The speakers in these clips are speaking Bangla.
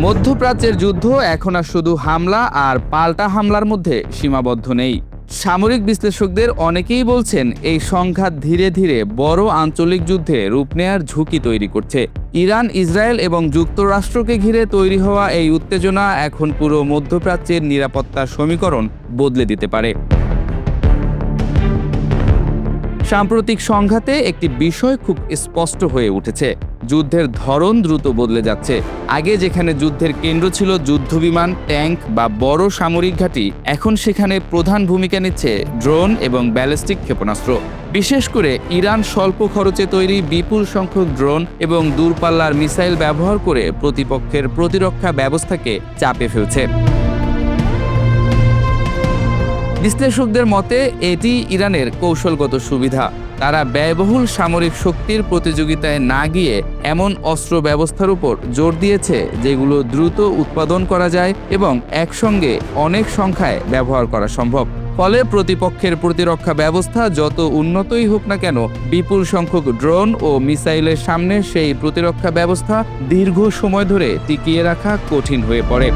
মধ্যপ্রাচ্যের যুদ্ধ এখন আর শুধু হামলা আর পাল্টা হামলার মধ্যে সীমাবদ্ধ নেই। সামরিক বিশ্লেষকদের অনেকেই বলছেন এই সংঘাত ধীরে ধীরে বড় আঞ্চলিক যুদ্ধে রূপ নেয়ার ঝুঁকি তৈরি করছে। ইরান, ইসরায়েল এবং যুক্তরাষ্ট্রকে ঘিরে তৈরি হওয়া এই উত্তেজনা এখন পুরো মধ্যপ্রাচ্যের নিরাপত্তা সমীকরণ বদলে দিতে পারে। সাম্প্রতিক সংঘাতে একটি বিষয় খুব স্পষ্ট হয়ে উঠেছে, যুদ্ধের ধরন দ্রুত বদলে যাচ্ছে। আগে যেখানে যুদ্ধের কেন্দ্র ছিল যুদ্ধবিমান, ট্যাঙ্ক বা বড় সামরিক ঘাঁটি, এখন সেখানে প্রধান ভূমিকা নিচ্ছে ড্রোন এবং ব্যালিস্টিক ক্ষেপণাস্ত্র। বিশেষ করে ইরান স্বল্প খরচে তৈরি বিপুল সংখ্যক ড্রোন এবং দূরপাল্লার মিসাইল ব্যবহার করে প্রতিপক্ষের প্রতিরক্ষা ব্যবস্থাকে চাপে ফেলছে। বিশ্লেষকদের মতে এটি ইরানের কৌশলগত সুবিধা। তারা ব্যয়বহুল সামরিক শক্তির প্রতিযোগিতায় না গিয়ে এমন অস্ত্র ব্যবস্থার উপর জোর দিয়েছে যেগুলো দ্রুত উৎপাদন করা যায় এবং একসঙ্গে অনেক সংখ্যায় ব্যবহার করা সম্ভব। ফলে প্রতিপক্ষের প্রতিরক্ষা ব্যবস্থা যত উন্নতই হোক না কেন, বিপুল সংখ্যক ড্রোন ও মিসাইলের সামনে সেই প্রতিরক্ষা ব্যবস্থা দীর্ঘ সময় ধরে টিকিয়ে রাখা কঠিন হয়ে পড়ে।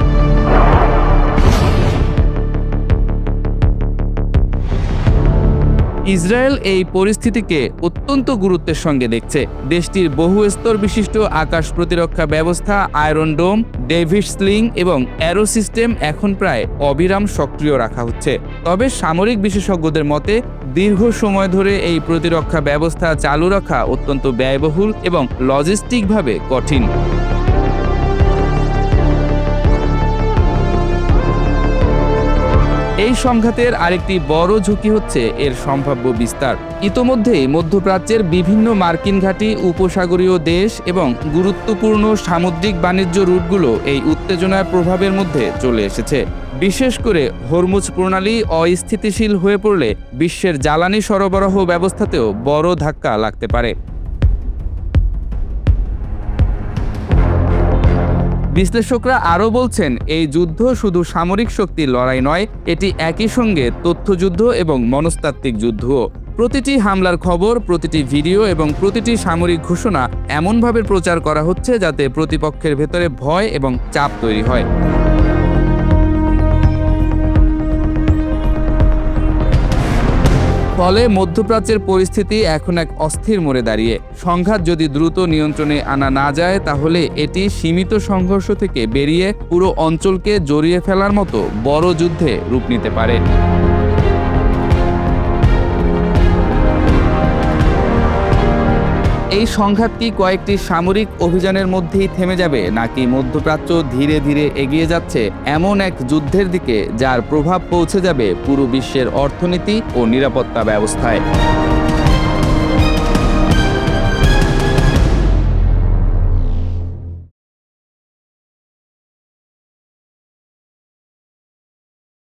ইসরায়েল এই পরিস্থিতিকে অত্যন্ত গুরুত্বের সঙ্গে দেখছে। দেশটির বহু স্তর বিশিষ্ট আকাশ প্রতিরক্ষা ব্যবস্থা, আয়রন ডোম, ডেভিড স্লিং এবং অ্যারো সিস্টেম এখন প্রায় অবিরাম সক্রিয় রাখা হচ্ছে। তবে সামরিক বিশেষজ্ঞদের মতে দীর্ঘ সময় ধরে এই প্রতিরক্ষা ব্যবস্থা চালু রাখা অত্যন্ত ব্যয়বহুল এবং লজিস্টিকভাবে কঠিন। এই সংঘাতের আরেকটি বড় ঝুঁকি হচ্ছে এর সম্ভাব্য বিস্তার। ইতোমধ্যেই মধ্যপ্রাচ্যের বিভিন্ন মার্কিন ঘাঁটি, উপসাগরীয় দেশ এবং গুরুত্বপূর্ণ সামুদ্রিক বাণিজ্য রুটগুলো এই উত্তেজনার প্রভাবের মধ্যে চলে এসেছে। বিশেষ করে হরমুজ প্রণালী অস্থিতিশীল হয়ে পড়লে বিশ্বের জ্বালানি সরবরাহ ব্যবস্থাতেও বড় ধাক্কা লাগতে পারে। বিশ্লেষকরা আরও বলছেন, এই যুদ্ধ শুধু সামরিক শক্তির লড়াই নয়, এটি একই সঙ্গে তথ্যযুদ্ধ এবং মনস্তাত্ত্বিক যুদ্ধও। প্রতিটি হামলার খবর, প্রতিটি ভিডিও এবং প্রতিটি সামরিক ঘোষণা এমনভাবে প্রচার করা হচ্ছে যাতে প্রতিপক্ষের ভেতরে ভয় এবং চাপ তৈরি হয়। ফলে মধ্যপ্রাচ্যের পরিস্থিতি এখন এক অস্থির মোড়ে দাঁড়িয়ে। সংঘাত যদি দ্রুত নিয়ন্ত্রণে আনা না যায়, তাহলে এটি সীমিত সংঘর্ষ থেকে বেরিয়ে পুরো অঞ্চলকে জড়িয়ে ফেলার মতো বড় যুদ্ধে রূপ নিতে পারে। এই সংঘাত কি কয়েকটি সামরিক অভিযানের মধ্যেই থেমে যাবে, নাকি মধ্যপ্রাচ্য ধীরে ধীরে এগিয়ে যাচ্ছে এমন এক যুদ্ধের দিকে যার প্রভাব পৌঁছে যাবে পুরো বিশ্বের অর্থনীতি ও নিরাপত্তা ব্যবস্থায়?